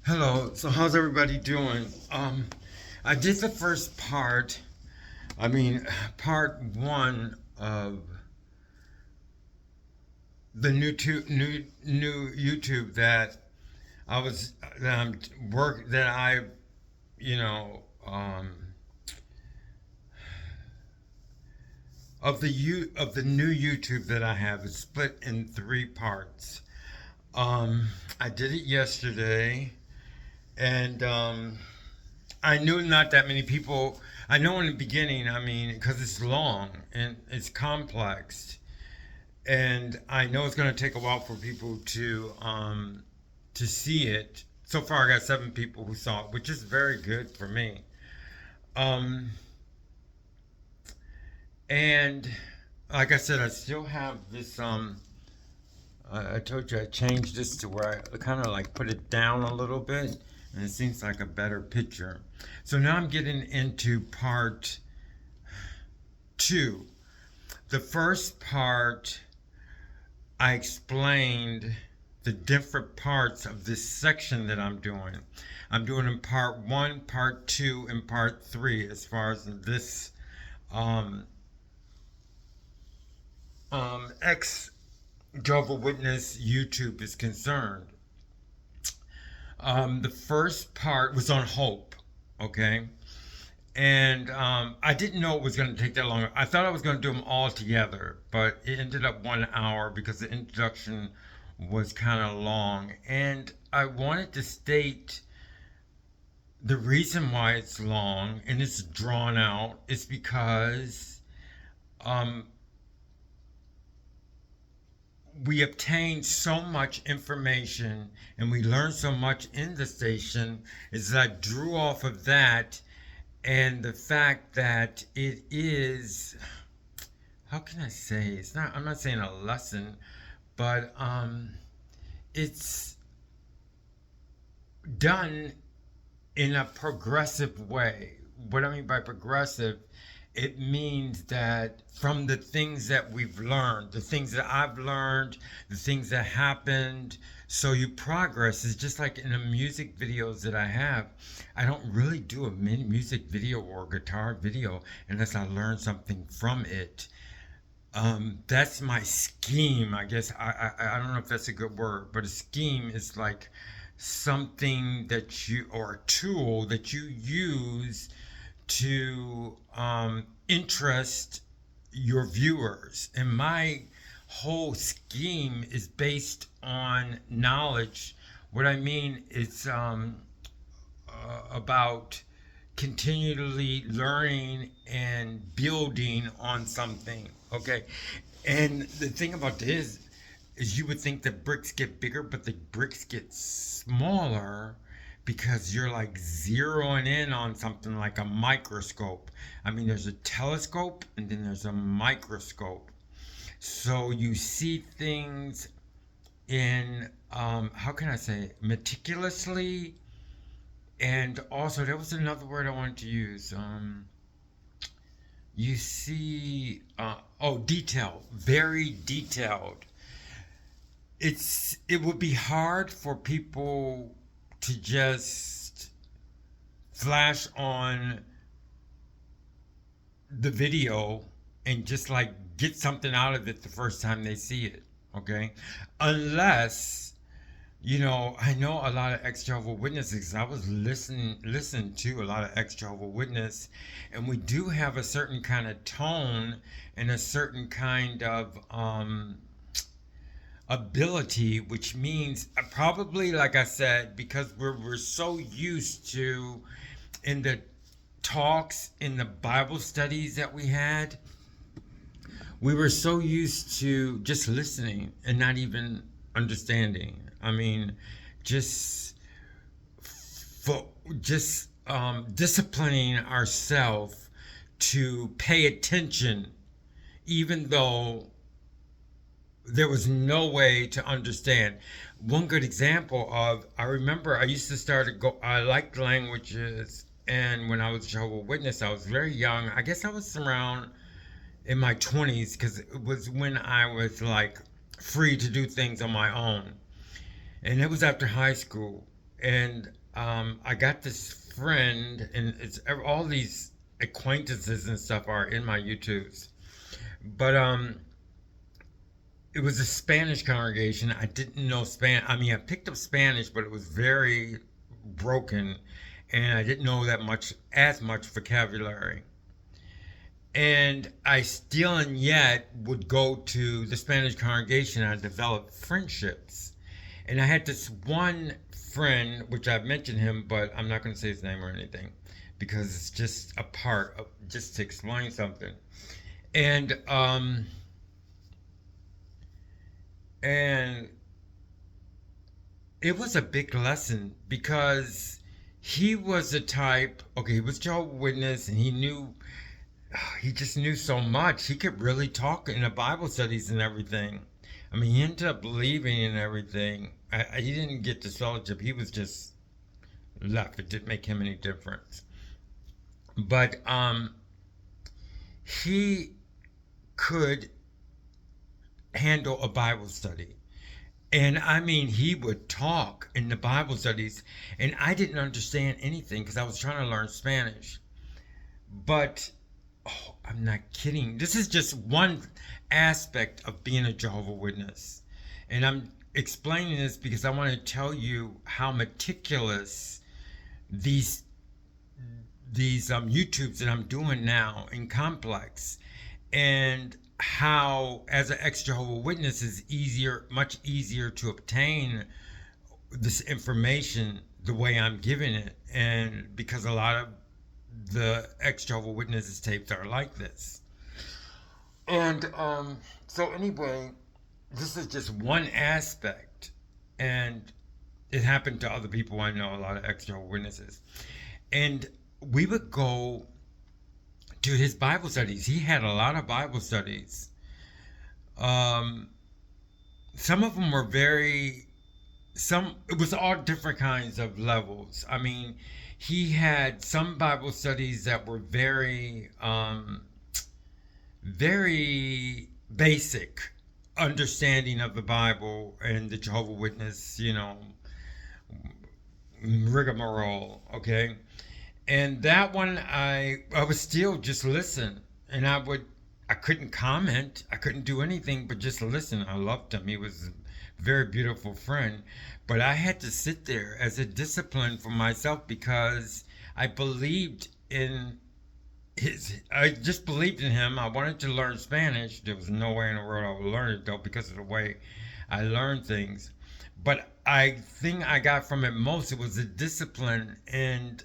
Hello. So how's everybody doing? I did the first part. Part one of the new YouTube that I was that I'm work that I you know of the new YouTube that I have. It's split in three parts. I did it yesterday, and I knew not that many people. I know in the beginning, because it's long and it's complex, and I know it's going to take a while for people to see it. So far, I got 7 people who saw it, which is very good for me. Um, and like I said, I still have this. I told you I changed this to where I kind of like put it down a little bit, and it seems like a better picture. So now I'm getting into part two. The first part, I explained the different parts of this section that I'm doing. I'm doing in part one, part two, and part three as far as this um, ex-Jehovah Witness YouTube is concerned. The first part was on hope, okay? And I didn't know it was going to take that long. I thought I was going to do them all together, but it ended up 1 hour because the introduction was kind of long. And I wanted to state the reason why it's long and it's drawn out is because um, we obtained so much information and we learned so much in the station is that I drew off of that and the fact that it is, how can I say, it's not, I'm not saying a lesson, but it's done in a progressive way. What I mean by progressive, it means that from the things that we've learned, the things that I've learned, the things that happened, so you progress. It's just like in the music videos that I have. I don't really do a music video or a guitar video unless I learn something from it. That's my scheme. I guess I don't know if that's a good word, but a scheme is like something that you, or a tool that you use to interest your viewers. And my whole scheme is based on knowledge. What I mean is about continually learning and building on something. Okay. And the thing about this is you would think the bricks get bigger, but the bricks get smaller because you're like zeroing in on something like a microscope. There's a telescope and then there's a microscope. So you see things in, how can I say, meticulously. And also, there was another word I wanted to use. You see, detail, very detailed. It would be hard for people to just flash on the video and just like get something out of it the first time they see it, okay? Unless, I know a lot of ex-Jehovah Witnesses. I was listening to a lot of ex-Jehovah Witness, and we do have a certain kind of tone and a certain kind of ability, which means probably, like I said, because we're so used to in the talks in the Bible studies that we were so used to just listening and not even understanding. Just for just disciplining ourselves to pay attention, even though there was no way to understand. One good example of, I remember I used to I liked languages, and when I was Jehovah Witness, I was very young. I guess I was around in my 20s because it was when I was like free to do things on my own. And it was after high school. And I got this friend, and it's all these acquaintances and stuff are in my YouTubes. But it was a Spanish congregation. I didn't know Spanish. I mean, I picked up Spanish, but it was very broken, and I didn't know that much, as much vocabulary. And I still and yet would go to the Spanish congregation. And I developed friendships, and I had this one friend, which I've mentioned him, but I'm not going to say his name or anything, because it's just a part of just to explain something. And and it was a big lesson because he was the type. Okay, he was Jehovah Witness, and he just knew so much. He could really talk in the Bible studies and everything. I mean, he ended up believing in everything. He didn't get this fellowship. He was just left. It didn't make him any difference. But he could handle a Bible study. And I mean, he would talk in the Bible studies, and I didn't understand anything because I was trying to learn Spanish. But oh, I'm not kidding. This is just one aspect of being a Jehovah Witness. And I'm explaining this because I want to tell you how meticulous these YouTubes that I'm doing now in Complex, and how as an ex-Jehovah Witness is much easier to obtain this information the way I'm giving it, and because a lot of the ex-Jehovah Witnesses tapes are like this. And so anyway, this is just one aspect, and it happened to other people I know, a lot of ex-Jehovah Witnesses. And we would go to his Bible studies. He had a lot of Bible studies. Um, some of them were it was all different kinds of levels. I mean, he had some Bible studies that were very basic understanding of the Bible and the Jehovah Witness, rigmarole, okay? And that one, I would still just listen, and I couldn't comment, I couldn't do anything but just listen. I loved him. He was a very beautiful friend, but I had to sit there as a discipline for myself because I believed in I just believed in him. I wanted to learn Spanish. There was no way in the world I would learn it though because of the way I learned things. But I think I got from it most, it was a discipline. And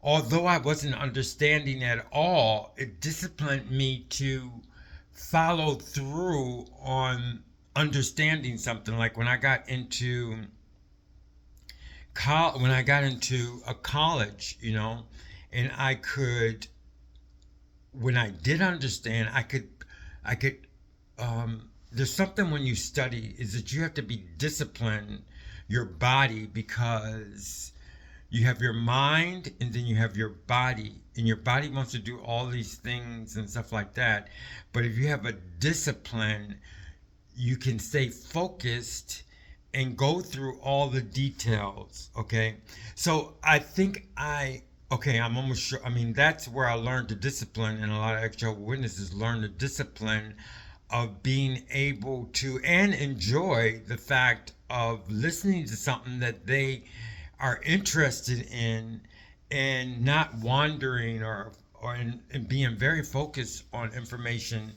although I wasn't understanding at all, it disciplined me to follow through on understanding something. Like when I got into a college, and when I did understand, I could there's something when you study is that you have to be disciplined your body, because you have your mind and then you have your body, and your body wants to do all these things and stuff like that. But if you have a discipline, you can stay focused and go through all the details. Okay, so I'm almost sure. I mean, that's where I learned the discipline, and a lot of ex-Jehovah Witnesses learn the discipline of being able to and enjoy the fact of listening to something that they are interested in, and not wandering and being very focused on information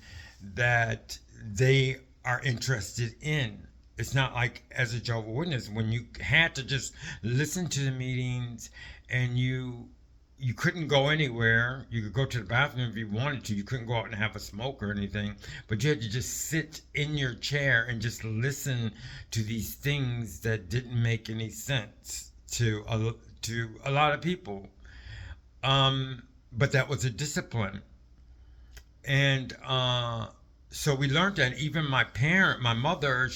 that they are interested in. It's not like as a Jehovah Witness when you had to just listen to the meetings, and you couldn't go anywhere. You could go to the bathroom if you wanted to. You couldn't go out and have a smoke or anything. But you had to just sit in your chair and just listen to these things that didn't make any sense to a lot of people. But that was a discipline. And so we learned that. Even my mother,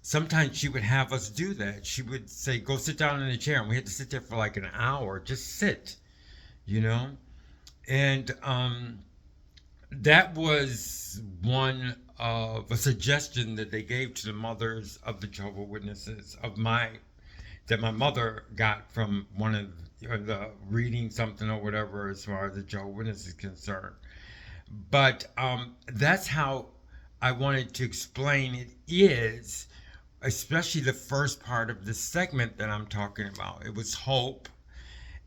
sometimes she would have us do that. She would say, go sit down in a chair. And we had to sit there for like an hour. Just sit, you know? And that was one of a suggestion that they gave to the mothers of the Jehovah Witnesses, of my that my mother got from one of the reading something or whatever as far as the Jehovah Witness is concerned. But that's how I wanted to explain it is, especially the first part of this segment that I'm talking about. It was hope.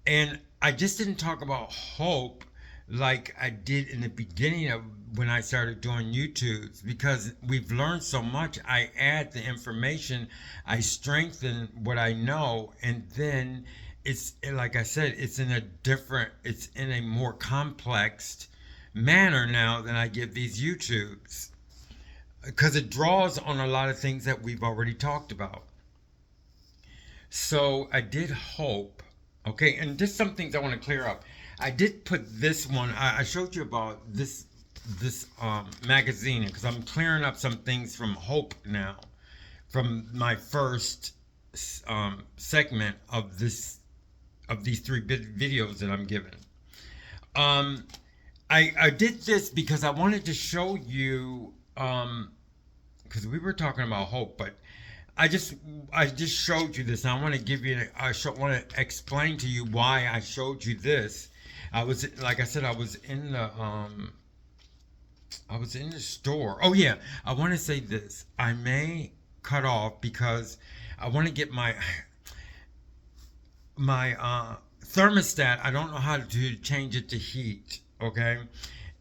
And I just didn't talk about hope like I did in the beginning of when I started doing YouTubes, because we've learned so much. I add the information, I strengthen what I know, and then it's like I said, it's in a more complex manner now than I give these YouTubes, because it draws on a lot of things that we've already talked about. So I did hope. Okay, and just some things I want to clear up. I did put this one. I showed you about this magazine, because I'm clearing up some things from Hope now, from my first segment of these three videos that I'm giving. I did this because I wanted to show you, because we were talking about hope, but I just showed you this. And I want to give you. Want to explain to you why I showed you this. I was, like I said, I was in the store. Oh yeah, I want to say this. I may cut off because I want to get my thermostat. I don't know how to change it to heat. Okay.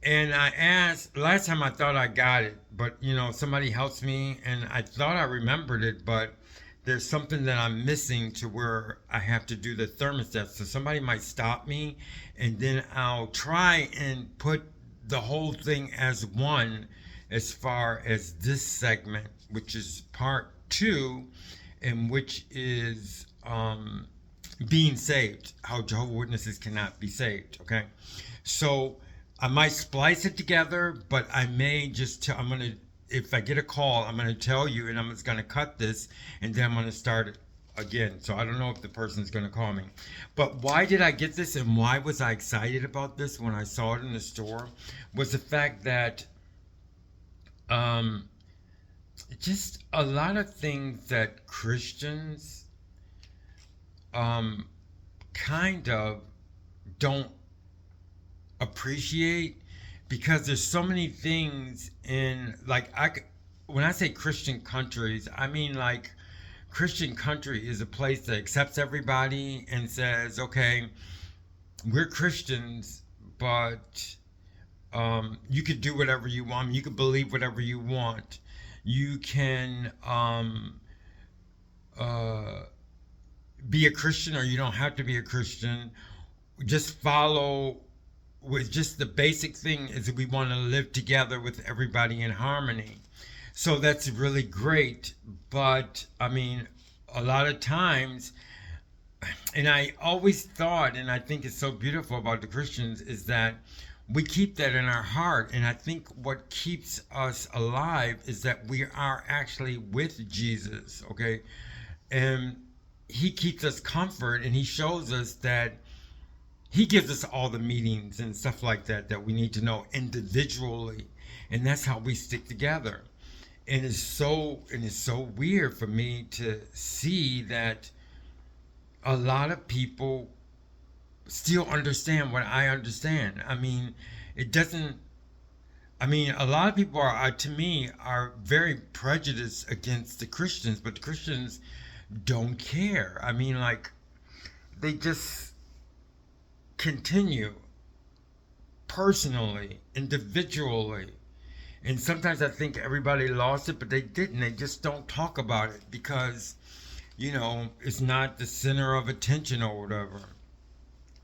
And I asked, last time I thought I got it, but somebody helps me, and I thought I remembered it, but there's something that I'm missing to where I have to do the thermostat. So somebody might stop me, and then I'll try and put the whole thing as one as far as this segment, which is part 2, and which is being saved, how Jehovah Witnesses cannot be saved. Okay. So I might splice it together, but I may just if I get a call, I'm going to tell you, and I'm just going to cut this, and then I'm going to start it again. So I don't know if the person's going to call me. But why did I get this, and why was I excited about this when I saw it in the store, was the fact that just a lot of things that Christians kind of don't appreciate, because there's so many things in, like, when I say Christian countries, I mean like Christian country is a place that accepts everybody and says, okay, we're Christians, but you could do whatever you want. You could believe whatever you want. You can be a Christian, or you don't have to be a Christian. Just follow with just the basic thing is that we want to live together with everybody in harmony. So that's really great. But I mean, a lot of times, and I always thought, and I think it's so beautiful about the Christians, is that we keep that in our heart. And I think what keeps us alive is that we are actually with Jesus. Okay. And he keeps us comfort, and he shows us that he gives us all the meetings and stuff like that we need to know individually, and that's how we stick together. And it's so weird for me to see that a lot of people still understand what I understand. I mean, it doesn't. I mean, a lot of people to me, are very prejudiced against the Christians, but the Christians don't care. I mean, like, they just continue personally, individually. And sometimes I think everybody lost it, but they didn't. They just don't talk about it because, it's not the center of attention or whatever.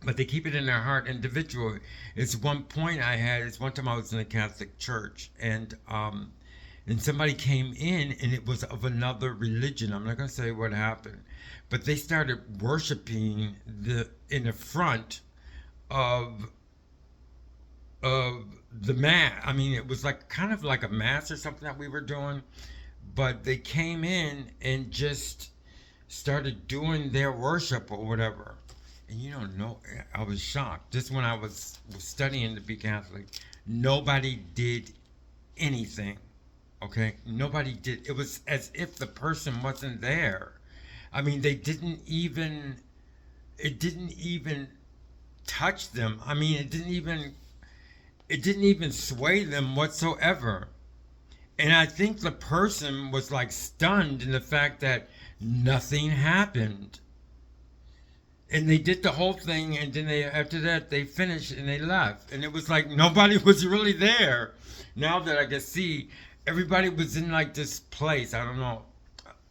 But they keep it in their heart individually. It's one time I was in a Catholic church, and somebody came in, and it was of another religion. I'm not going to say what happened, but they started worshiping in the front of the mass. I mean, it was like kind of like a mass or something that we were doing, but they came in and just started doing their worship or whatever. And I was shocked. Just when I was studying to be Catholic, nobody did anything. Okay, nobody did. It was as if the person wasn't there. I mean, it didn't even touch them. I mean, it didn't even sway them whatsoever. And I think the person was like stunned in the fact that nothing happened. And they did the whole thing, and then after that they finished and they left, and it was like nobody was really there. Now that I can see, everybody was in like this place. I don't know.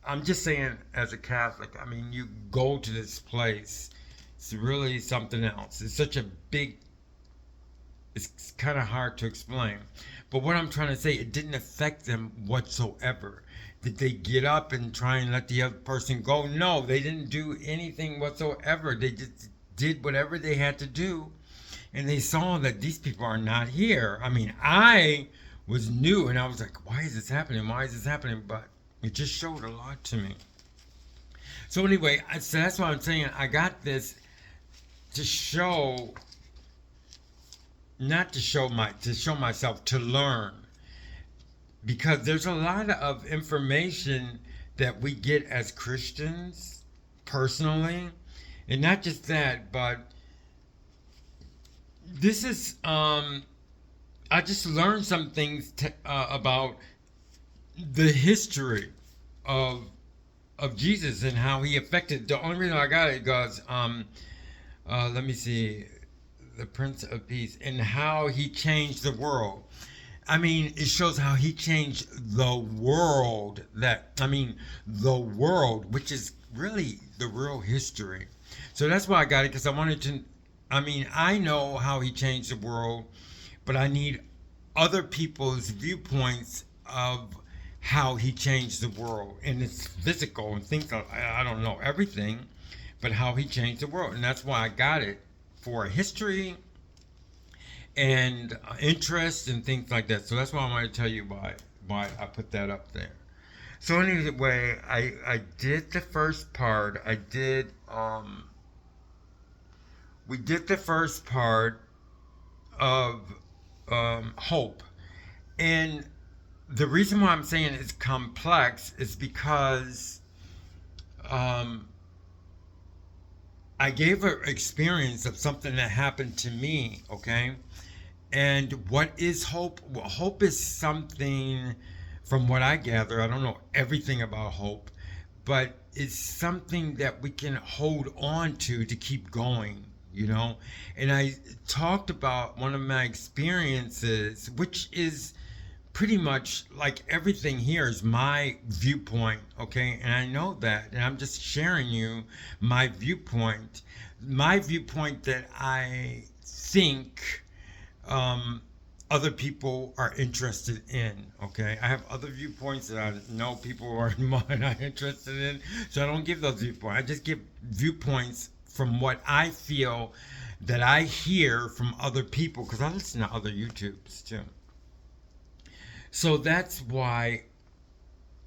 I'm just saying, as a Catholic, I mean, you go to this place. It's really something else. It's such a big. It's kind of hard to explain, but what I'm trying to say, it didn't affect them whatsoever. Did they get up and try and let the other person go? No, they didn't do anything whatsoever. They just did whatever they had to do, and they saw that these people are not here. I mean, I was new, and I was like, why is this happening? Why is this happening? But it just showed a lot to me. So anyway, so that's what I'm saying. I got this to show, not to show to show myself, to learn. Because there's a lot of information that we get as Christians, personally, and not just that, but this is I just learned some things about the history of Jesus and how he affected. The only reason I got it was let me see, the Prince of Peace, and how he changed the world. I mean, it shows how he changed the world. The world, which is really the real history. So that's why I got it, because I wanted to. I mean, I know how he changed the world, but I need other people's viewpoints of how he changed the world, and it's physical and things. I don't know everything, but how he changed the world, and that's why I got it, for history and interest and things like that. So that's why I wanted to tell you why I put that up there. So anyway, I did the first part. We did the first part of hope, and the reason why I'm saying it's complex is because I gave an experience of something that happened to me, okay? And what is hope? Well, hope is something, from what I gather, I don't know everything about hope, but it's something that we can hold on to keep going, you know? And I talked about one of my experiences, which is pretty much like everything here is my viewpoint, okay? And I know that, and I'm just sharing you my viewpoint that I think other people are interested in, okay? I have other viewpoints that I know people are not interested in, so I don't give those viewpoints. I just give viewpoints from what I feel that I hear from other people, because I listen to other YouTubes too. So that's why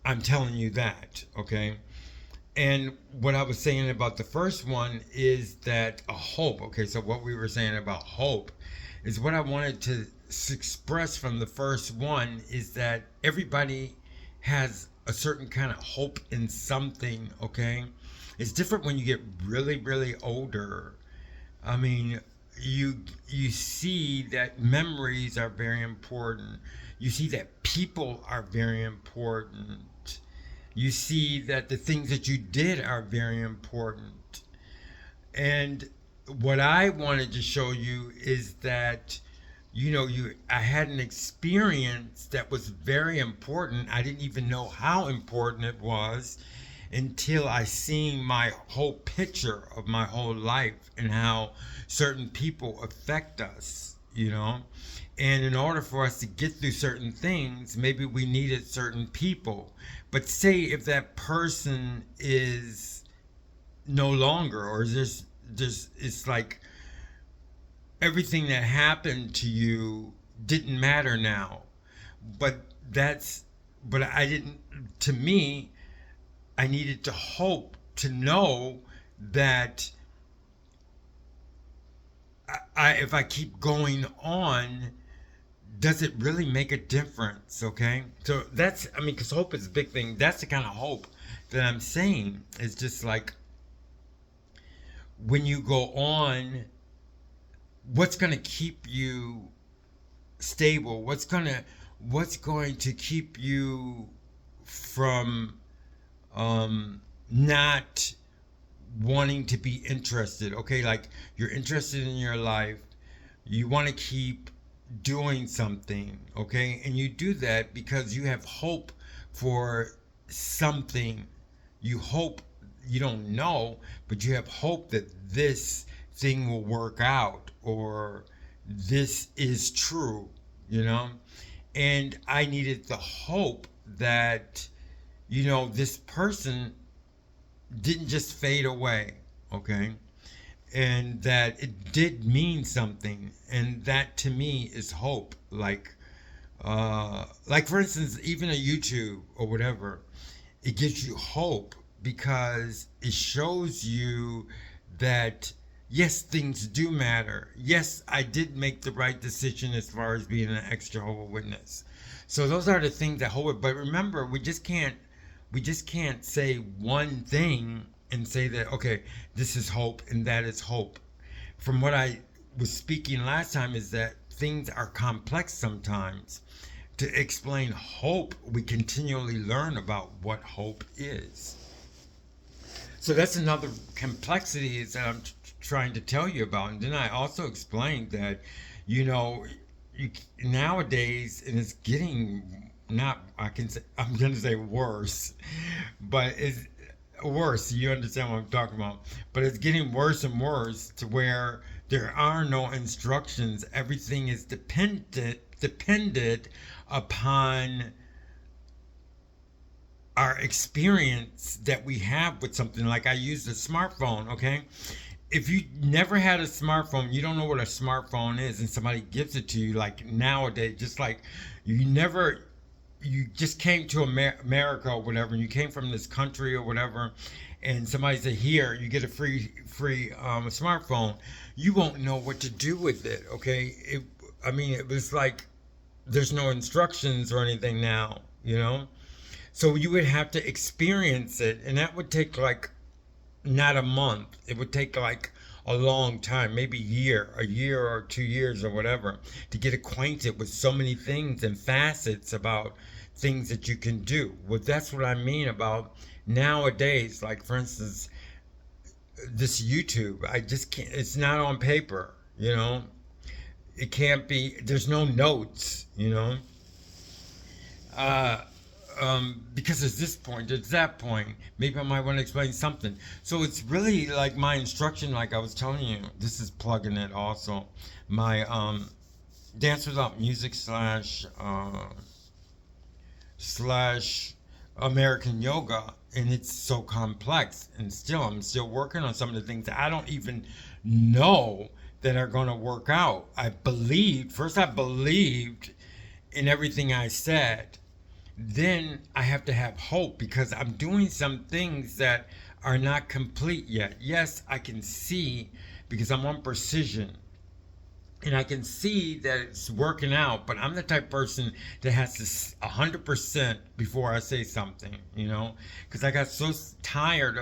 I'm telling you that, okay? And what I was saying about the first one is that a hope, okay? So what we were saying about hope is what I wanted to express from the first one is that everybody has a certain kind of hope in something, okay? It's different when you get really, really older. I mean, you see that memories are very important. You see that people are very important. You see that the things that you did are very important. And what I wanted to show you is that, I had an experience that was very important. I didn't even know how important it was until I seen my whole picture of my whole life and how certain people affect us, And in order for us to get through certain things, maybe we needed certain people. But say if that person is no longer, or just it's like everything that happened to you didn't matter now. But I didn't, to me, I needed to hope to know that if I keep going on, does it really make a difference? Okay, so because hope is a big thing. That's the kind of hope that I'm saying is just like, when you go on, what's going to keep you stable? What's going to keep you from not wanting to be interested? Okay, like, you're interested in your life, you want to keep doing something, okay, and you do that because you have hope for something. You hope, you don't know, but you have hope that this thing will work out, or this is true, you know. And I needed the hope that, this person didn't just fade away, okay, and that it did mean something, and that to me is hope. Like for instance, even a YouTube or whatever, it gives you hope because it shows you that, yes, things do matter. Yes, I did make the right decision as far as being an ex-Jehovah Witness. So those are the things that hold it. But remember, we just can't say one thing and say that, okay, this is hope and that is hope. From what I was speaking last time, is that things are complex sometimes. To explain hope, we continually learn about what hope is. So that's another complexity that I'm trying to tell you about. And then I also explained that, you know, you, nowadays, and it's getting, not, I can say, I'm going to say worse, but it's worse. You understand what I'm talking about? But it's getting worse and worse to where there are no instructions. Everything is dependent upon our experience that we have with something. Like, I use the smartphone, okay? If you never had a smartphone, you don't know what a smartphone is, and somebody gives it to you, like nowadays, just like you just came to America or whatever, and you came from this country or whatever, and somebody said, here, you get a free smartphone, you won't know what to do with it, okay? It was like, there's no instructions or anything now, you know? So you would have to experience it, and that would take like not a month. It would take like a long time, maybe a year or 2 years or whatever, to get acquainted with so many things and facets about things that you can do. Well, that's what I mean about nowadays. Like, for instance, this YouTube, I just can't, it's not on paper, you know? It can't be, there's no notes, you know? Uh, because it's this point, it's that point. Maybe I might want to explain something. So it's really like my instruction, like I was telling you. This is plugging it also. My Dance Without Music slash American Yoga, and it's so complex. And still, I'm still working on some of the things that I don't even know that are going to work out. I believed in everything I said. Then I have to have hope because I'm doing some things that are not complete yet. Yes, I can see, because I'm on precision, and I can see that it's working out, but I'm the type of person that has to 100% before I say something, you know, because I got so tired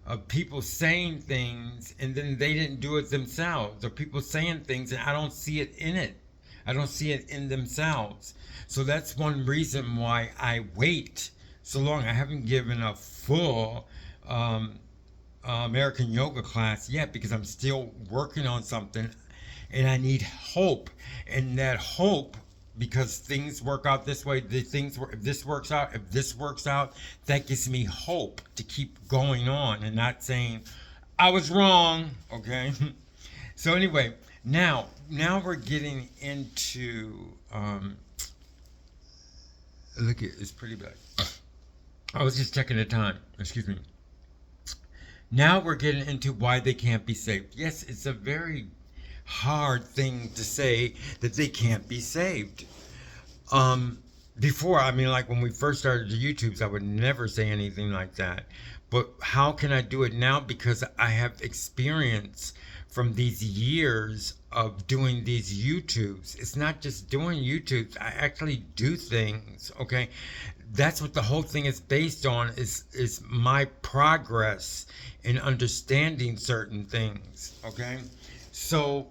of people saying things and then they didn't do it themselves, or people saying things and I don't see it in it. I don't see it in themselves. So that's one reason why I wait so long. I haven't given a full American yoga class yet because I'm still working on something, and I need hope. And that hope, because things work out this way, if this works out, that gives me hope to keep going on and not saying I was wrong. Okay. So anyway, now we're getting into look, it's pretty bad. I was just checking the time. Excuse me. Now we're getting into why they can't be saved. Yes, it's a very hard thing to say that they can't be saved. Before, like when we first started the YouTubes, I would never say anything like that. But how can I do it now? Because I have experience from these years of doing these YouTubes. It's not just doing YouTubes. I actually do things, okay? that's what the whole thing is based on, is my progress in understanding certain things. Okay, so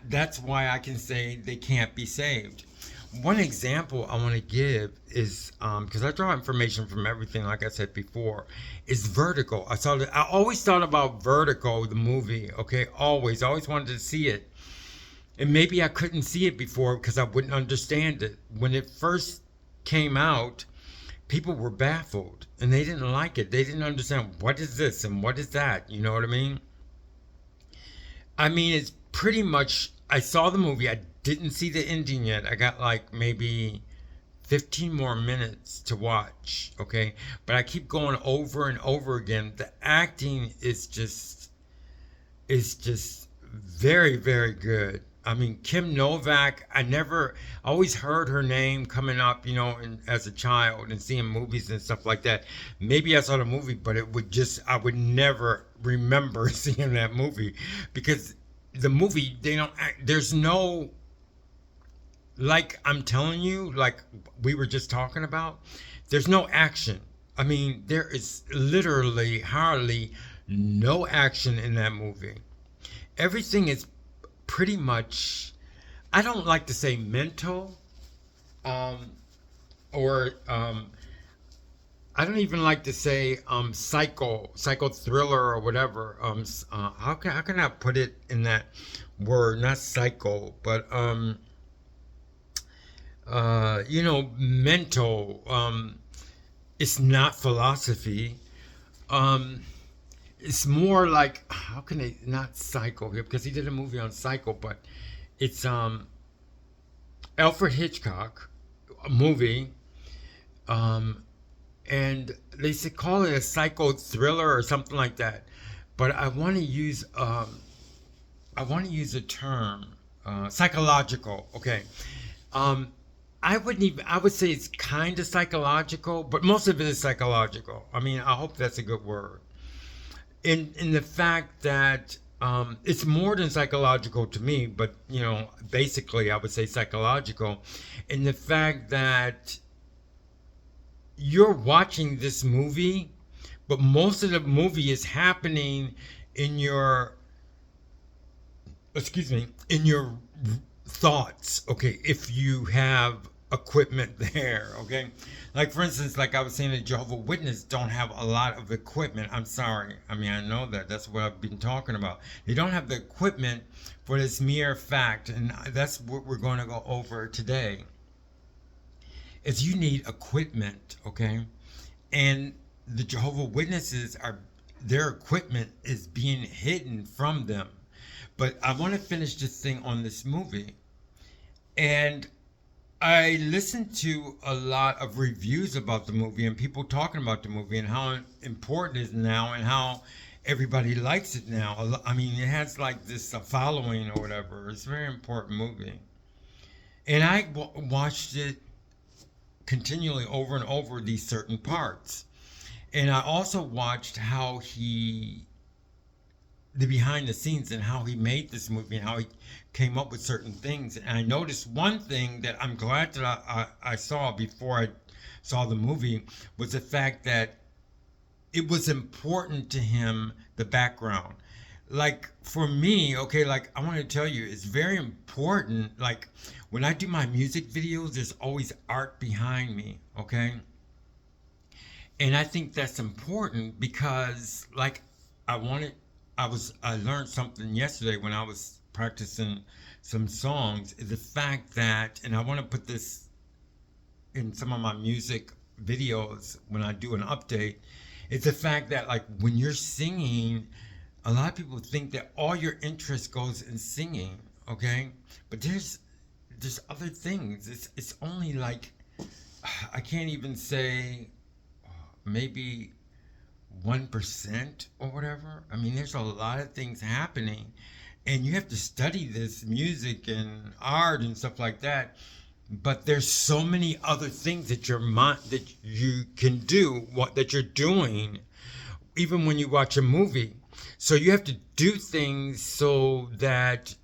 that's why I can say they can't be saved. One example I want to give is because I draw information from everything, like I said before, is Vertigo. I always thought about Vertigo, the movie. Okay, always wanted to see it, and maybe I couldn't see it before because I wouldn't understand it when it first came out. People were baffled and they didn't like it. They didn't understand what is this and what is that. You know what I mean? I mean, it's pretty much. I saw the movie. I didn't see the ending yet. I got like maybe 15 more minutes to watch. Okay, but I keep going over and over again. The acting is just very, very good. I mean, Kim Novak, I always heard her name coming up, as a child and seeing movies and stuff like that. Maybe I saw the movie, but I would never remember seeing that movie because the movie, there's no, like I'm telling you, like we were just talking about, there's no action. I mean, there is literally hardly no action in that movie. Everything is pretty much, I don't like to say mental, um, or I don't even like to say psycho thriller or whatever. How can I put it in that word? Not psycho, but mental. It's not philosophy. Um, it's more like, how can they, not Psycho here because he did a movie on Psycho, but it's Alfred Hitchcock a movie, um and they should call it a psycho thriller or something like that. But I want to use a term, psychological. Okay. um I would say it's kind of psychological, but most of it is psychological. I mean, I hope that's a good word. In the fact that it's more than psychological to me, but basically I would say psychological, in the fact that you're watching this movie, but most of the movie is happening in your, excuse me, in your thoughts. Okay, if you have equipment there. Okay, like for instance, like I was saying, the Jehovah Witness don't have a lot of equipment. I'm sorry, I mean, I know that's what I've been talking about. They don't have the equipment for this mere fact, and that's what we're going to go over today. Is you need equipment. Okay, and the Jehovah Witnesses are, their equipment is being hidden from them. But I want to finish this thing on this movie. And I listened to a lot of reviews about the movie and people talking about the movie and how important it is now and how everybody likes it now. I mean, it has like this following or whatever. It's a very important movie. And I watched it continually over and over, these certain parts. And I also watched the behind the scenes and how he made this movie and how he came up with certain things. And I noticed one thing that I'm glad that I saw before I saw the movie was the fact that it was important to him, the background. Like for me, okay, like I want to tell you, it's very important. Like when I do my music videos, there's always art behind me, okay? And I think that's important because, like, I learned something yesterday when I was practicing some songs. Is the fact that, and I want to put this in some of my music videos when I do an update. It's the fact that, like, when you're singing, a lot of people think that all your interest goes in singing, okay? But there's other things. It's only like, I can't even say, maybe 1% or whatever. I mean, there's a lot of things happening, and you have to study this music and art and stuff like that. But there's so many other things that that you can do, what that you're doing, even when you watch a movie. So you have to do things so that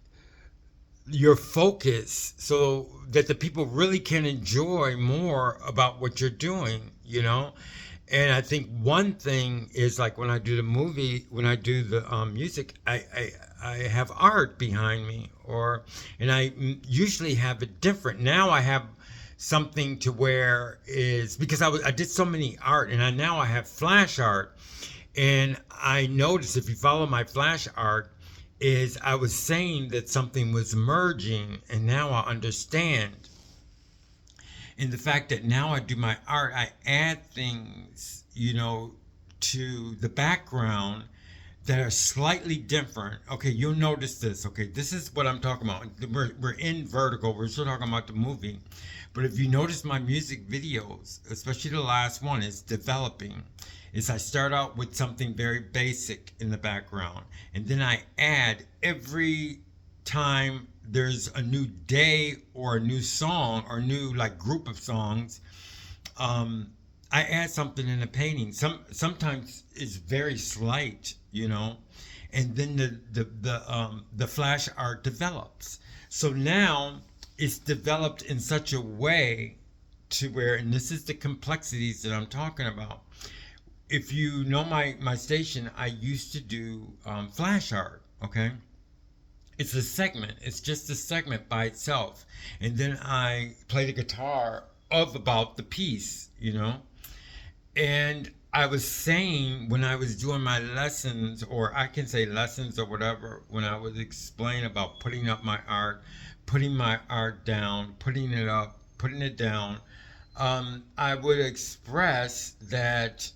your focus so that the people really can enjoy more about what you're doing, you know? And I think one thing is like when I do the movie, when I do the music, I have art behind me, or, and I usually have it different. Now I have something to where is because I did so many art, and now I have flash art. And I noticed if you follow my flash art, is I was saying that something was merging, and now I understand. And the fact that now I do my art, I add things, you know, to the background that are slightly different. Okay, you'll notice this. Okay, this is what I'm talking about. We're in vertical. We're still talking about the movie. But if you notice my music videos, especially the last one, is developing. Is I start out with something very basic in the background, and then I add every time there's a new day or a new song or new like group of songs. I add something in the painting. Sometimes it's very slight, you know, and then the flash art develops. So now it's developed in such a way to where, and this is the complexities that I'm talking about. If you know my station, I used to do flash art. Okay, it's a segment. It's just a segment by itself, and then I play the guitar of about the piece, you know. And I was saying when I was doing my lessons, or I can say lessons or whatever, when I was explaining about putting up my art, putting my art down, putting it up, putting it down, I would express that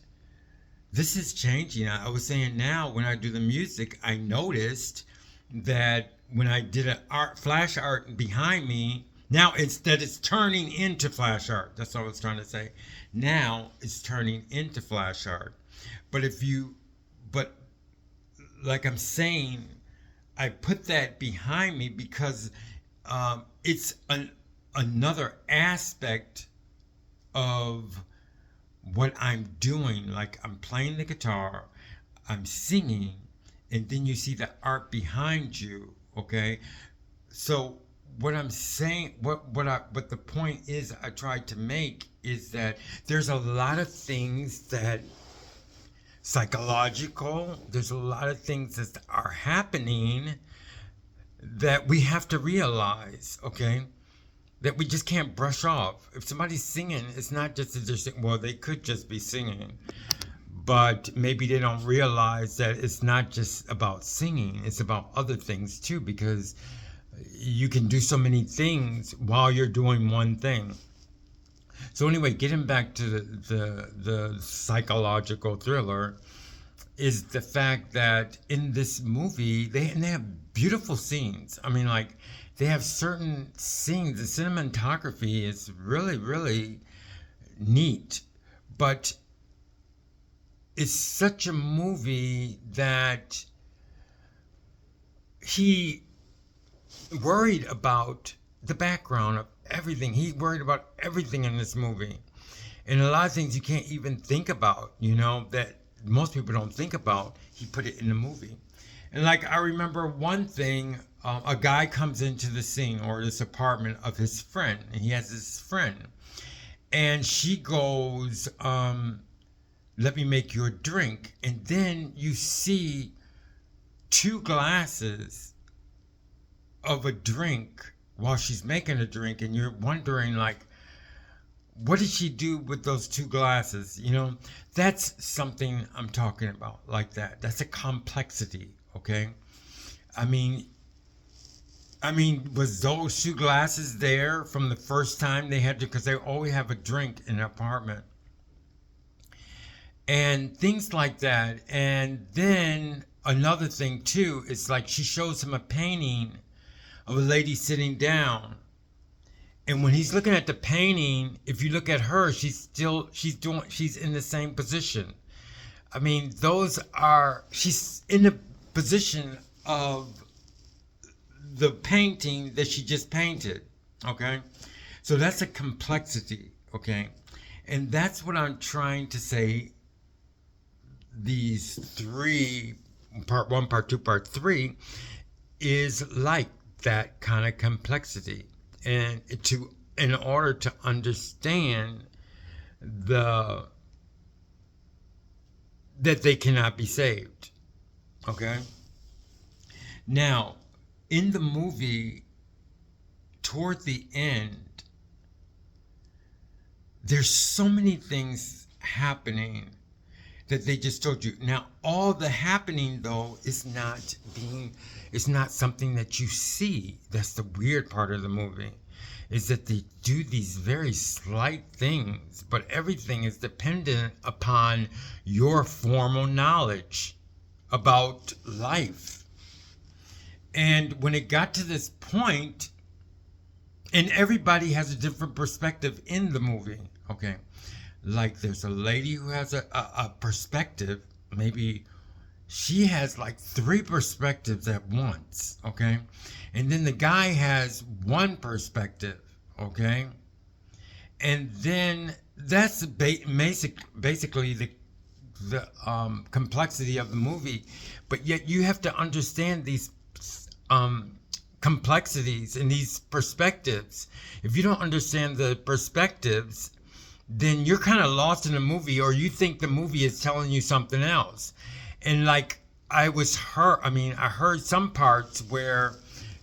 this is changing. I was saying now when I do the music, I noticed that when I did an art, flash art behind me, now instead it's turning into flash art. That's what I was trying to say. Now it's turning into flash art. But if you, but like I'm saying, I put that behind me because it's another aspect of what I'm doing. Like I'm playing the guitar, I'm singing, and then you see the art behind you. Okay, so what I'm saying, what the point is, I tried to make is that there's a lot of things that psychological. There's a lot of things that are happening that we have to realize. Okay, that we just can't brush off. If somebody's singing, it's not just that they're singing. Well, they could just be singing, but maybe they don't realize that it's not just about singing. It's about other things too, because you can do so many things while you're doing one thing. So anyway, getting back to the psychological thriller, is the fact that in this movie they have beautiful scenes. I mean, like they have certain scenes. The cinematography is really really neat, but it's such a movie that he worried about the background of everything. He worried about everything in this movie, and a lot of things you can't even think about. You know that most people don't think about. He put it in the movie. And like I remember one thing, a guy comes into the scene or this apartment of his friend, and he has this friend, and she goes, let me make you a drink. And then you see two glasses of a drink while she's making a drink, and you're wondering like, what did she do with those two glasses? You know, that's something I'm talking about, like that. That's a complexity, okay? I mean, was those two glasses there from the first time they had to, because they always have a drink in an apartment. And things like that. And then another thing too, is like she shows him a painting of a lady sitting down. And when he's looking at the painting, if you look at her, she's in the same position. I mean, she's in the position of the painting that she just painted. Okay. So that's a complexity. Okay. And that's what I'm trying to say. These three, part one, part two, part three, is like that kind of complexity, and in order to understand the that they cannot be saved. Okay? Now, in the movie, toward the end, there's so many things happening that they just told you. Now, all the happening though is not something that you see. That's the weird part of the movie, is that they do these very slight things, but everything is dependent upon your formal knowledge about life. And when it got to this point, and everybody has a different perspective in the movie, okay? Like there's a lady who has a perspective, maybe she has like 3 perspectives at once, okay? And then the guy has 1 perspective, okay? And then that's basically the complexity of the movie. But yet you have to understand these complexities and these perspectives. If you don't understand the perspectives, then you're kind of lost in the movie, or you think the movie is telling you something else. And like I heard some parts where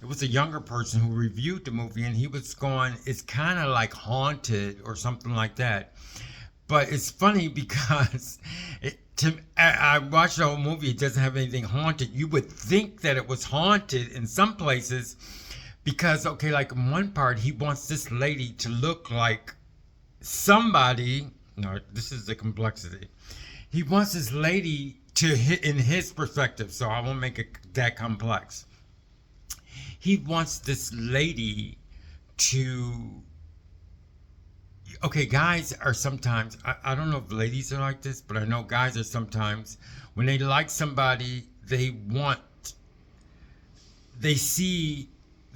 it was a younger person who reviewed the movie, and he was going, it's kind of like haunted or something like that. But it's funny because I watched the whole movie. It doesn't have anything haunted. You would think that it was haunted in some places because, okay, like in one part, he wants this lady to look like somebody. No, this is the complexity. He wants this lady to hit in his perspective, so I won't make it that complex. He wants this lady to... Okay, guys are sometimes, I don't know if ladies are like this, but I know guys are sometimes, when they like somebody, they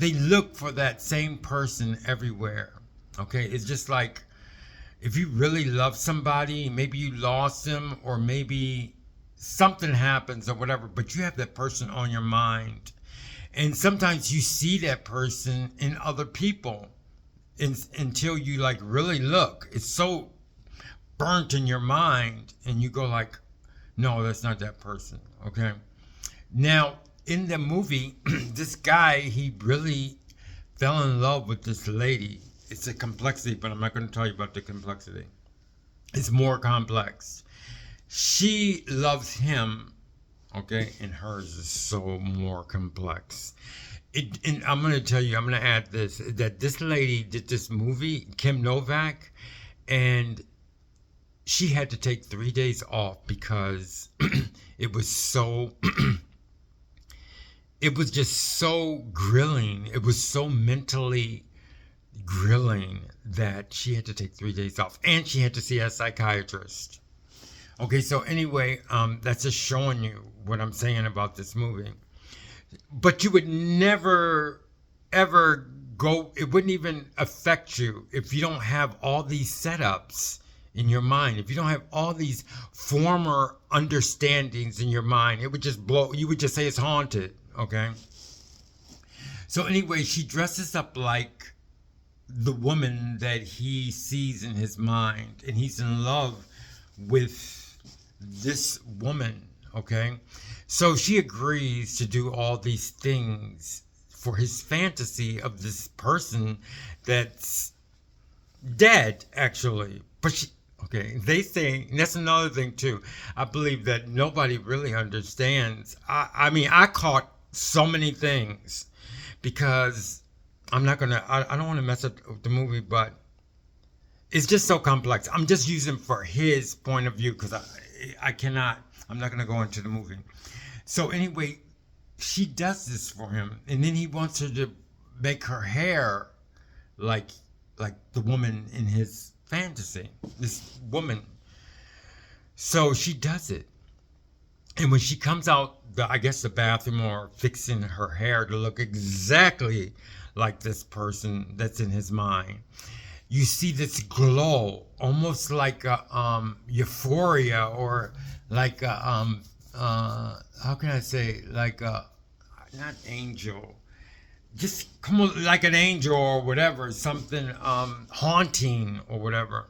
look for that same person everywhere. Okay, it's just like, if you really love somebody, maybe you lost them, or maybe something happens or whatever, but you have that person on your mind. And sometimes you see that person in other people. Until you like really look, it's so burnt in your mind, and you go like, no, that's not that person. Okay, now in the movie, this guy, he really fell in love with this lady. It's a complexity, but I'm not going to tell you about the complexity. It's more complex. She loves him, okay, and hers is so more complex. And I'm going to tell you, I'm going to add this, that this lady did this movie, Kim Novak, and she had to take 3 days off because it was so, it was just so grilling. It was so mentally grilling that she had to take 3 days off, and she had to see a psychiatrist. Okay, so anyway, that's just showing you what I'm saying about this movie. But you would never, ever go, it wouldn't even affect you if you don't have all these setups in your mind. If you don't have all these former understandings in your mind, it would just blow, you would just say it's haunted, okay? So anyway, she dresses up like the woman that he sees in his mind, and he's in love with this woman, okay? So she agrees to do all these things for his fantasy of this person that's dead, actually. But they say, and that's another thing too, I believe that nobody really understands. I mean, I caught so many things because I don't want to mess up the movie, but it's just so complex. I'm just using for his point of view because I'm not going to go into the movie. So anyway, she does this for him, and then he wants her to make her hair like the woman in his fantasy, this woman. So she does it. And when she comes out, the bathroom, or fixing her hair to look exactly like this person that's in his mind, you see this glow, almost like a euphoria, or like a how can I say, like a, not angel, just come on, like an angel or whatever, something haunting or whatever.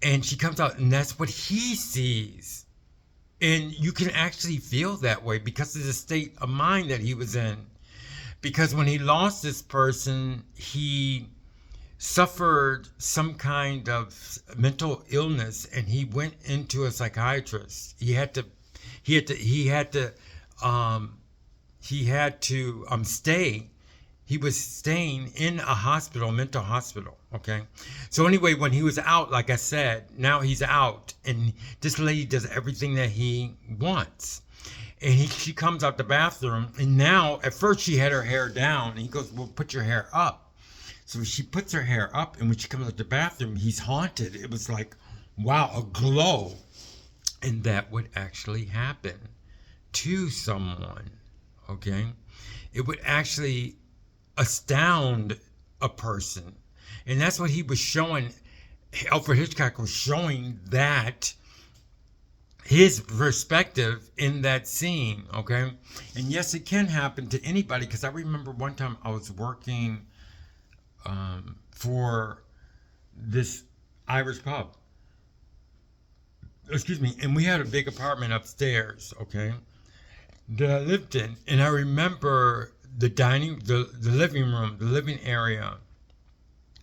And she comes out, and that's what he sees. And you can actually feel that way because of the state of mind that he was in. Because when he lost this person, he suffered some kind of mental illness, and he went into a psychiatrist. Stay. He was staying in a hospital, mental hospital. Okay. So anyway, when he was out, like I said, now he's out, and this lady does everything that he wants. And she comes out the bathroom, and now at first she had her hair down, and he goes, "Well, put your hair up." So she puts her hair up, and when she comes out the bathroom, he's haunted. It was like, wow, a glow. And that would actually happen to someone, okay? It would actually astound a person. And that's what he was showing. Alfred Hitchcock was showing that his perspective in that scene, okay? And yes, it can happen to anybody, because I remember one time I was working for this Irish pub. Excuse me, and we had a big apartment upstairs, okay, that I lived in. And I remember the living room, the living area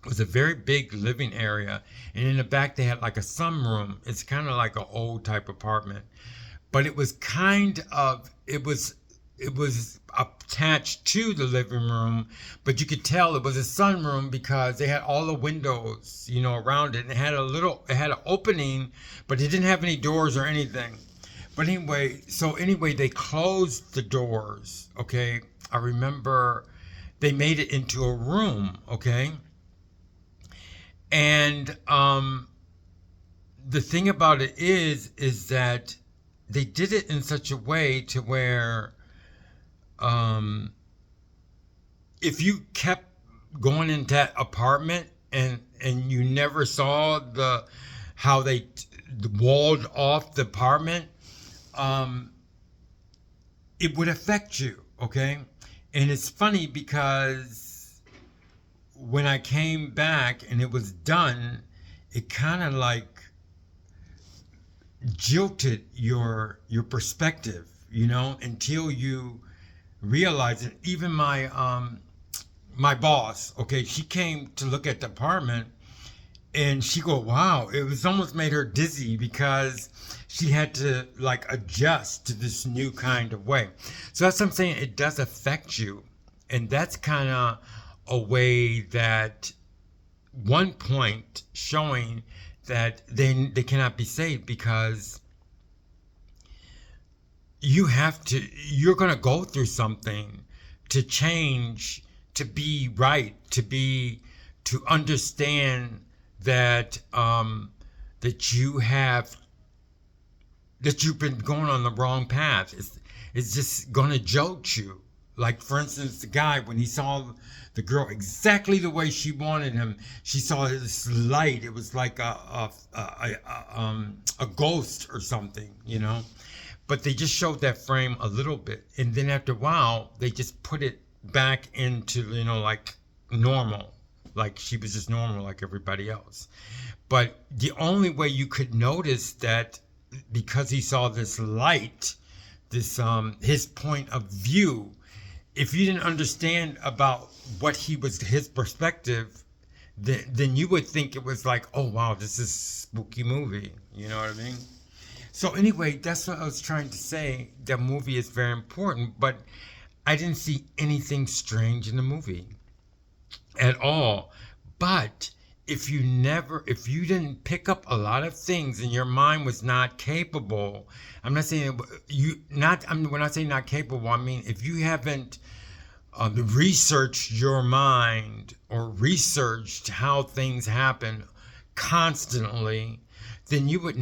was a very big living area, and in the back they had like a sunroom. It's kind of like an old type apartment, but it was attached to the living room, but you could tell it was a sunroom because they had all the windows, around it, and it had an opening, but it didn't have any doors or anything. But anyway, they closed the doors, okay? I remember they made it into a room, okay? And the thing about it is that they did it in such a way to where if you kept going into that apartment and you never saw how they walled off the apartment, it would affect you, okay? And it's funny because when I came back and it was done, it kind of like jilted your perspective, until you realize it. Even my boss, okay, she came to look at the apartment, and she go, wow, it was almost made her dizzy because she had to like adjust to this new kind of way. So that's what I'm saying. It does affect you. And that's kind of a way that one point showing that they cannot be saved, because you're going to go through something to change, to be right, to understand that that you've been going on the wrong path. It's just going to jolt you. Like, for instance, the guy, when he saw the girl exactly the way she wanted him, she saw this light. It was like a ghost or something, But they just showed that frame a little bit, and then after a while, they just put it back into, like normal, like she was just normal like everybody else. But the only way you could notice that, because he saw this light, this his point of view, if you didn't understand about what his perspective, then you would think it was like, oh wow, this is a spooky movie. You know what I mean? So anyway, that's what I was trying to say. The movie is very important, but I didn't see anything strange in the movie at all. But if you didn't pick up a lot of things and your mind was not capable, I'm not saying when I say not capable, I mean if you haven't researched your mind or researched how things happen constantly, then you would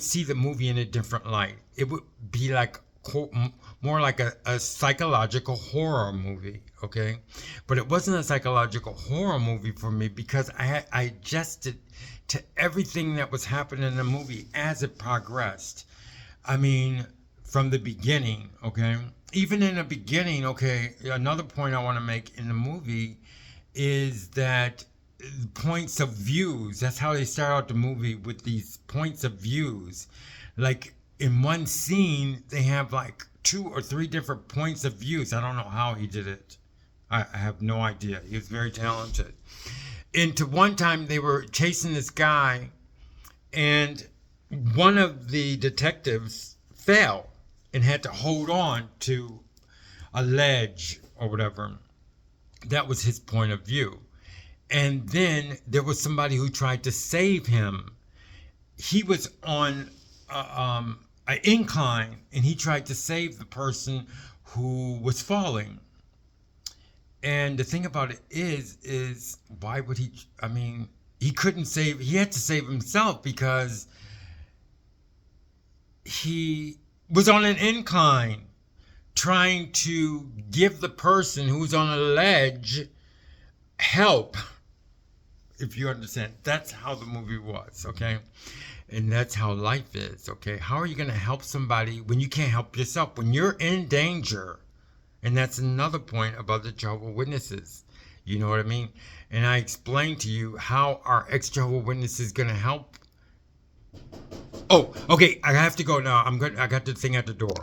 see the movie in a different light. It would be like more like a psychological horror movie, okay? But it wasn't a psychological horror movie for me because I adjusted to everything that was happening in the movie as it progressed. I mean, from the beginning, okay? even in the beginning, okay, another point I want to make in the movie is that points of views, that's how they start out the movie, with these points of views. Like in one scene, they have like 2 or 3 different points of views. I don't know how he did it. I have no idea. He was very talented. Into one time they were chasing this guy, and one of the detectives fell and had to hold on to a ledge or whatever. That was his point of view. And then there was somebody who tried to save him. He was on an incline, and he tried to save the person who was falling. And the thing about it is why would he? I mean, he couldn't save. He had to save himself because he was on an incline, trying to give the person who's on a ledge help. If you understand, that's how the movie was, okay? And that's how life is, okay? How are you going to help somebody when you can't help yourself? When you're in danger. And that's another point about the Jehovah Witnesses. You know what I mean? And I explained to you how our ex-Jehovah Witness is going to help. Oh, okay. I have to go now. I got the thing at the door.